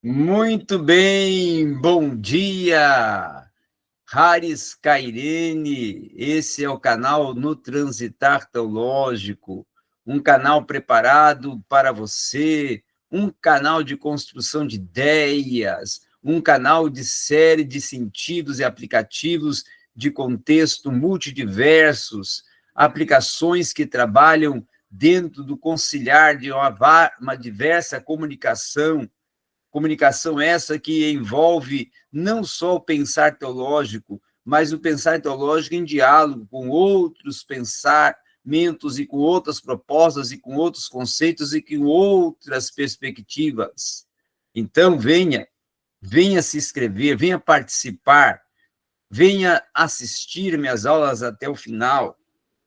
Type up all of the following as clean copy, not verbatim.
Muito bem, bom dia, Haris Cairene. Esse é o canal No Transitar Teológico, um canal preparado para você, um canal de construção de ideias, um canal de série de sentidos e aplicativos de contexto multidiversos, aplicações que trabalham dentro do conciliar de uma diversa comunicação. Comunicação essa que envolve não só o pensar teológico, mas o pensar teológico em diálogo com outros pensamentos e com outras propostas e com outros conceitos e com outras perspectivas. Então, venha se inscrever, venha participar, venha assistir minhas aulas até o final,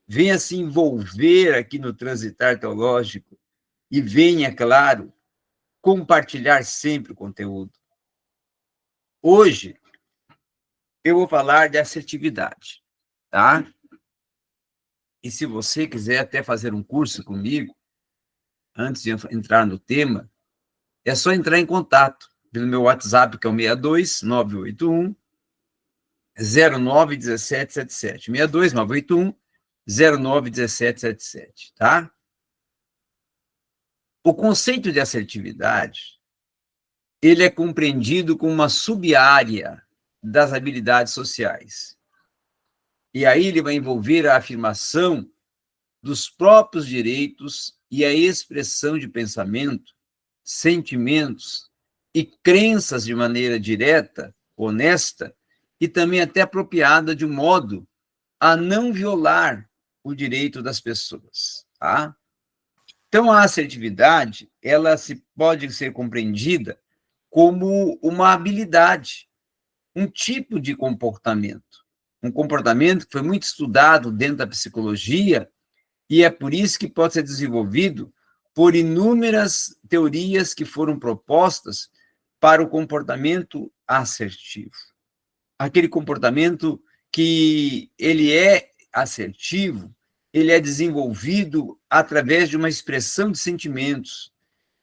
venha se envolver aqui no Transitar Teológico e venha, claro, compartilhar sempre o conteúdo. Hoje, eu vou falar de assertividade, tá? E se você quiser até fazer um curso comigo, antes de entrar no tema, é só entrar em contato pelo meu WhatsApp, que é o 62 981 091777. 62 981 091777, tá? O conceito de assertividade, ele é compreendido como uma sub-área das habilidades sociais. E aí ele vai envolver a afirmação dos próprios direitos e a expressão de pensamento, sentimentos e crenças de maneira direta, honesta e também até apropriada de um modo a não violar o direito das pessoas, tá? Então, a assertividade, pode ser compreendida como uma habilidade, um tipo de comportamento. Um comportamento que foi muito estudado dentro da psicologia e é por isso que pode ser desenvolvido por inúmeras teorias que foram propostas para o comportamento assertivo. Aquele comportamento que ele é assertivo, ele é desenvolvido através de uma expressão de sentimentos,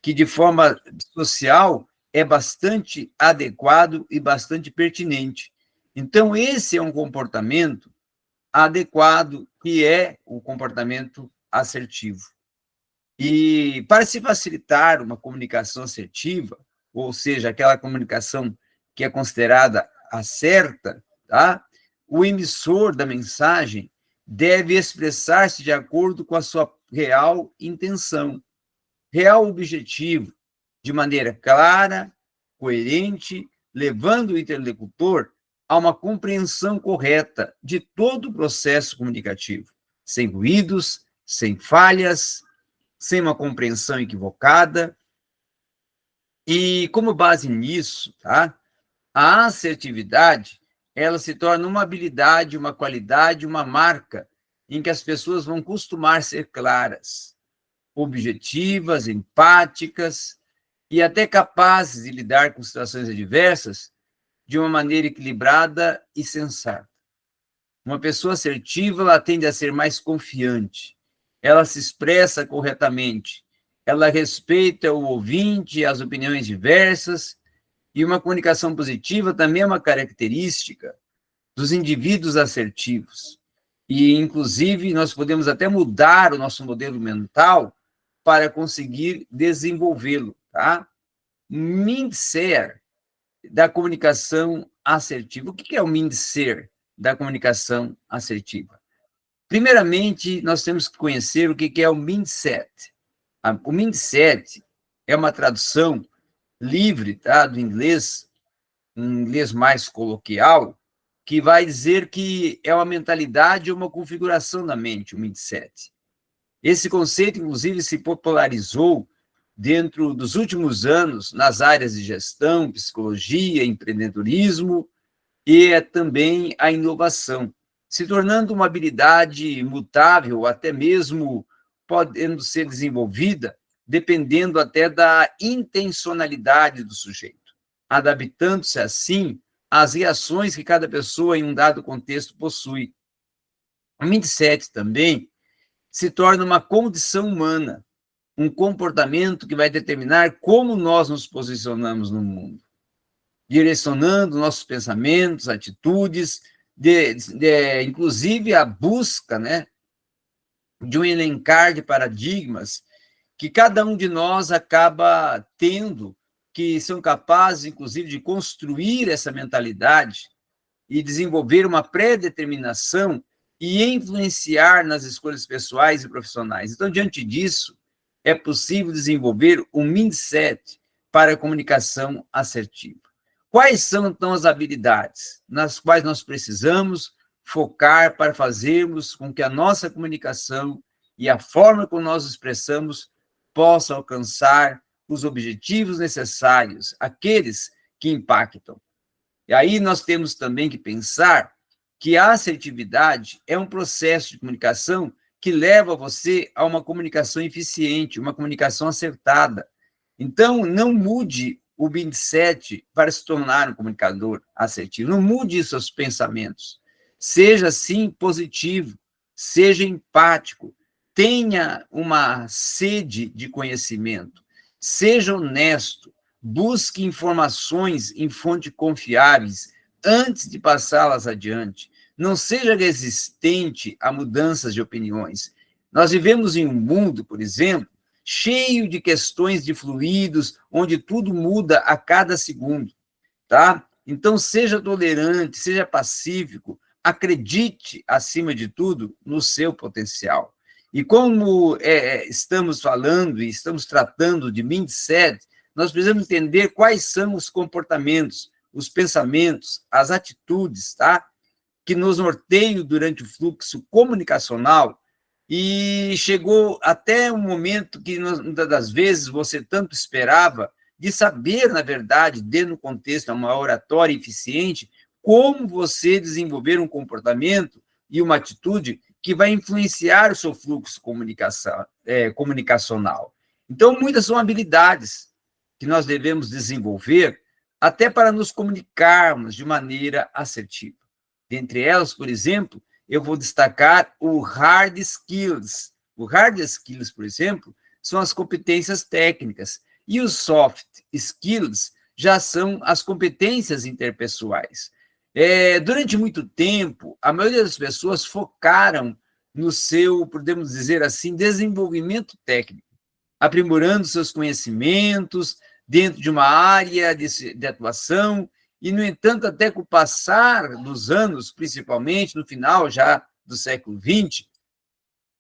que de forma social é bastante adequado e bastante pertinente. Então, esse é um comportamento adequado, que é o comportamento assertivo. E para se facilitar uma comunicação assertiva, ou seja, aquela comunicação que é considerada a certa, tá? O emissor da mensagem deve expressar-se de acordo com a sua real intenção, real objetivo, de maneira clara, coerente, levando o interlocutor a uma compreensão correta de todo o processo comunicativo, sem ruídos, sem falhas, sem uma compreensão equivocada. E como base nisso, tá? A assertividade, ela se torna uma habilidade, uma qualidade, uma marca em que as pessoas vão costumar ser claras, objetivas, empáticas e até capazes de lidar com situações adversas de uma maneira equilibrada e sensata. Uma pessoa assertiva, ela tende a ser mais confiante, ela se expressa corretamente, ela respeita o ouvinte, as opiniões diversas, e uma comunicação positiva também é uma característica dos indivíduos assertivos. E, inclusive, nós podemos até mudar o nosso modelo mental para conseguir desenvolvê-lo, tá? Mindset da comunicação assertiva. O que é o mindset da comunicação assertiva? Primeiramente, nós temos que conhecer o que é o mindset. O mindset é uma tradução livre, tá, do inglês, um inglês mais coloquial, que vai dizer que é uma mentalidade ou uma configuração da mente, o mindset. Esse conceito, inclusive, se popularizou dentro dos últimos anos nas áreas de gestão, psicologia, empreendedorismo e também a inovação, se tornando uma habilidade mutável, até mesmo podendo ser desenvolvida, dependendo até da intencionalidade do sujeito, adaptando-se assim às reações que cada pessoa em um dado contexto possui. O mindset também se torna uma condição humana, um comportamento que vai determinar como nós nos posicionamos no mundo, direcionando nossos pensamentos, atitudes, inclusive a busca, né, de um elencar de paradigmas que cada um de nós acaba tendo, que são capazes, inclusive, de construir essa mentalidade e desenvolver uma pré-determinação e influenciar nas escolhas pessoais e profissionais. Então, diante disso, é possível desenvolver um mindset para a comunicação assertiva. Quais são, então, as habilidades nas quais nós precisamos focar para fazermos com que a nossa comunicação e a forma como nós expressamos possa alcançar os objetivos necessários, aqueles que impactam? E aí nós temos também que pensar que a assertividade é um processo de comunicação que leva você a uma comunicação eficiente, uma comunicação acertada. Então, não mude o mindset para se tornar um comunicador assertivo. Não mude seus pensamentos. Seja, sim, positivo, seja empático, tenha uma sede de conhecimento, seja honesto, busque informações em fontes confiáveis antes de passá-las adiante. Não seja resistente a mudanças de opiniões. Nós vivemos em um mundo, por exemplo, cheio de questões de fluidos, onde tudo muda a cada segundo, tá? Então, seja tolerante, seja pacífico, acredite, acima de tudo, no seu potencial. E como estamos falando e estamos tratando de mindset, nós precisamos entender quais são os comportamentos, os pensamentos, as atitudes, tá? Que nos norteiam durante o fluxo comunicacional, e chegou até um momento que, muitas das vezes, você tanto esperava, de saber, na verdade, dentro do contexto de uma oratória eficiente, como você desenvolver um comportamento e uma atitude que vai influenciar o seu fluxo comunicacional. Então, muitas são habilidades que nós devemos desenvolver até para nos comunicarmos de maneira assertiva. Dentre elas, por exemplo, eu vou destacar o hard skills. O hard skills, por exemplo, são as competências técnicas, e os soft skills já são as competências interpessoais. Durante muito tempo, a maioria das pessoas focaram no seu, podemos dizer assim, desenvolvimento técnico, aprimorando seus conhecimentos dentro de uma área de atuação, e, no entanto, até com o passar dos anos, principalmente no final já do século XX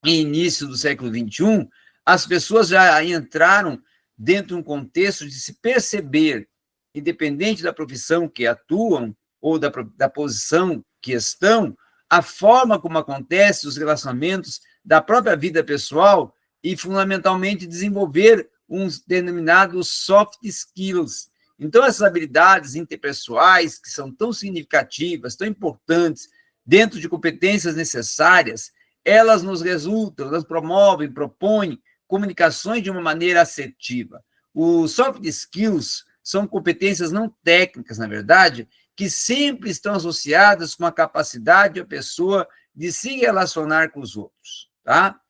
e início do século XXI, as pessoas já entraram dentro de um contexto de se perceber, independente da profissão que atuam ou da posição que estão, a forma como acontece os relacionamentos da própria vida pessoal e, fundamentalmente, desenvolver uns denominados soft skills. Então, essas habilidades interpessoais, que são tão significativas, tão importantes, dentro de competências necessárias, elas nos resultam, elas promovem, propõem comunicações de uma maneira assertiva. Os soft skills são competências não técnicas, na verdade, que sempre estão associadas com a capacidade da pessoa de se relacionar com os outros, tá?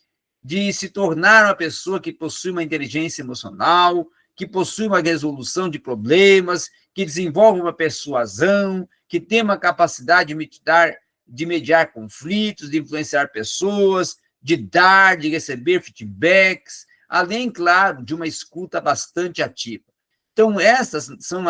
De se tornar uma pessoa que possui uma inteligência emocional, que possui uma resolução de problemas, que desenvolve uma persuasão, que tem uma capacidade de mediar conflitos, de influenciar pessoas, de receber feedbacks, além, claro, de uma escuta bastante ativa. Então, essas são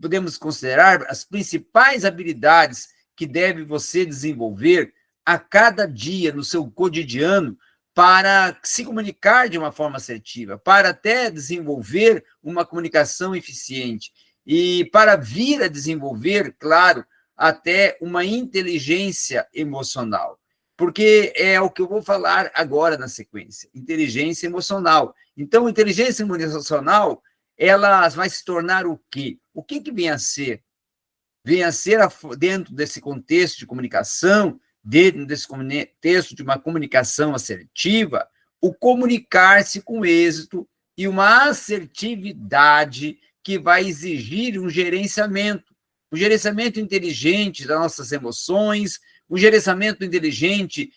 podemos considerar as principais habilidades que deve você desenvolver a cada dia no seu cotidiano para se comunicar de uma forma assertiva, para até desenvolver uma comunicação eficiente e para vir a desenvolver, claro, até uma inteligência emocional. Porque é o que eu vou falar agora na sequência, inteligência emocional. Então, inteligência emocional, ela vai se tornar o quê? O que vem a ser? Vem a ser, dentro desse contexto de comunicação, dentro desse contexto de uma comunicação assertiva, o comunicar-se com êxito e uma assertividade que vai exigir um gerenciamento inteligente das nossas emoções, um gerenciamento inteligente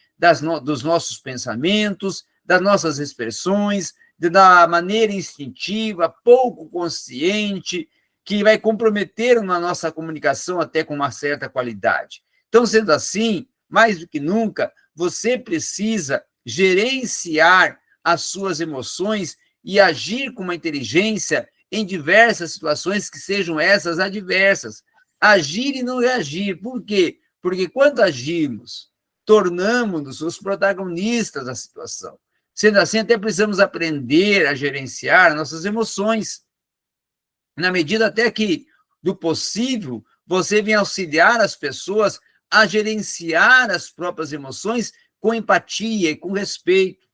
dos nossos pensamentos, das nossas expressões, da maneira instintiva, pouco consciente, que vai comprometer na nossa comunicação até com uma certa qualidade. Então, sendo assim, mais do que nunca, você precisa gerenciar as suas emoções e agir com uma inteligência em diversas situações que sejam essas adversas. Agir e não reagir. Por quê? Porque quando agimos, tornamos-nos os protagonistas da situação. Sendo assim, até precisamos aprender a gerenciar nossas emoções, na medida até que, do possível, você vem auxiliar as pessoas a gerenciar as próprias emoções com empatia e com respeito,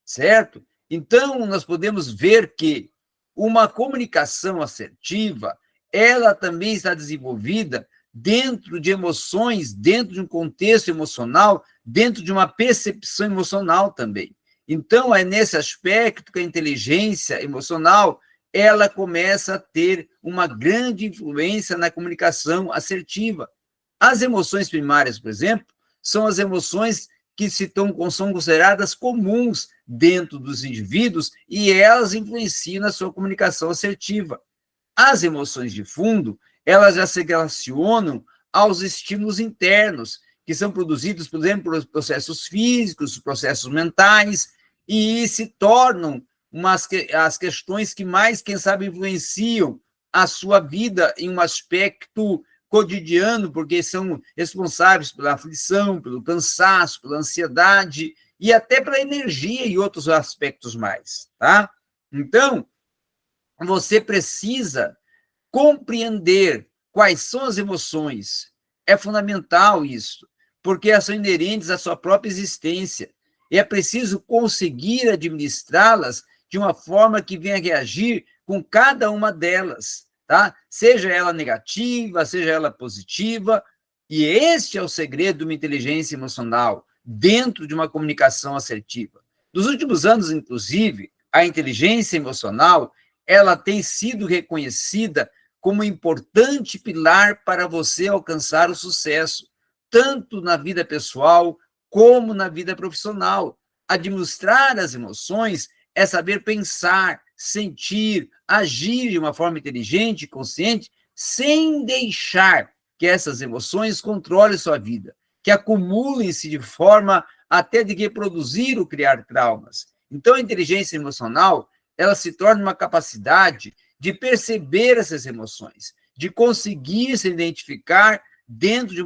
certo? Então, nós podemos ver que uma comunicação assertiva, ela também está desenvolvida dentro de emoções, dentro de um contexto emocional, dentro de uma percepção emocional também. Então, é nesse aspecto que a inteligência emocional, ela começa a ter uma grande influência na comunicação assertiva. As emoções primárias, por exemplo, são as emoções que são consideradas comuns dentro dos indivíduos e elas influenciam na sua comunicação assertiva. As emoções de fundo, elas já se relacionam aos estímulos internos, que são produzidos, por exemplo, por processos físicos, processos mentais, e se tornam as questões que mais, quem sabe, influenciam a sua vida em um aspecto cotidiano, porque são responsáveis pela aflição, pelo cansaço, pela ansiedade e até pela energia e outros aspectos mais, tá? Então, você precisa compreender quais são as emoções. É fundamental isso, porque elas são inerentes à sua própria existência. E é preciso conseguir administrá-las de uma forma que venha reagir com cada uma delas, tá? Seja ela negativa, seja ela positiva. E este é o segredo de uma inteligência emocional dentro de uma comunicação assertiva. Nos últimos anos, inclusive, a inteligência emocional, ela tem sido reconhecida como importante pilar para você alcançar o sucesso, tanto na vida pessoal como na vida profissional. Administrar as emoções é saber pensar, sentir, agir de uma forma inteligente e consciente, sem deixar que essas emoções controlem sua vida, que acumulem-se de forma até de reproduzir ou criar traumas. Então, a inteligência emocional, ela se torna uma capacidade de perceber essas emoções, de conseguir se identificar dentro de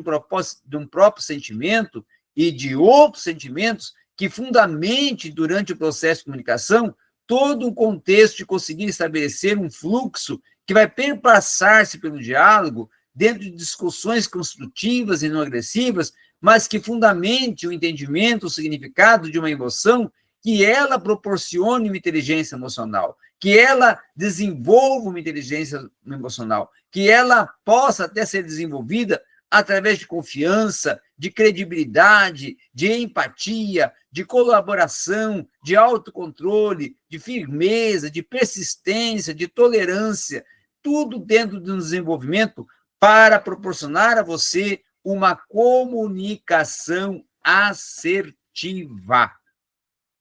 um próprio sentimento e de outros sentimentos que fundamente, durante o processo de comunicação, todo um contexto de conseguir estabelecer um fluxo que vai perpassar-se pelo diálogo dentro de discussões construtivas e não agressivas, mas que fundamente o entendimento, o significado de uma emoção, que ela proporcione uma inteligência emocional, que ela desenvolva uma inteligência emocional, que ela possa até ser desenvolvida através de confiança, de credibilidade, de empatia, de colaboração, de autocontrole, de firmeza, de persistência, de tolerância, tudo dentro de um desenvolvimento para proporcionar a você uma comunicação assertiva.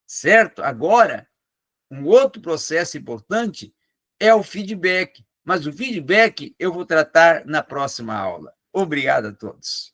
Certo? Agora, um outro processo importante é o feedback, mas o feedback eu vou tratar na próxima aula. Obrigado a todos.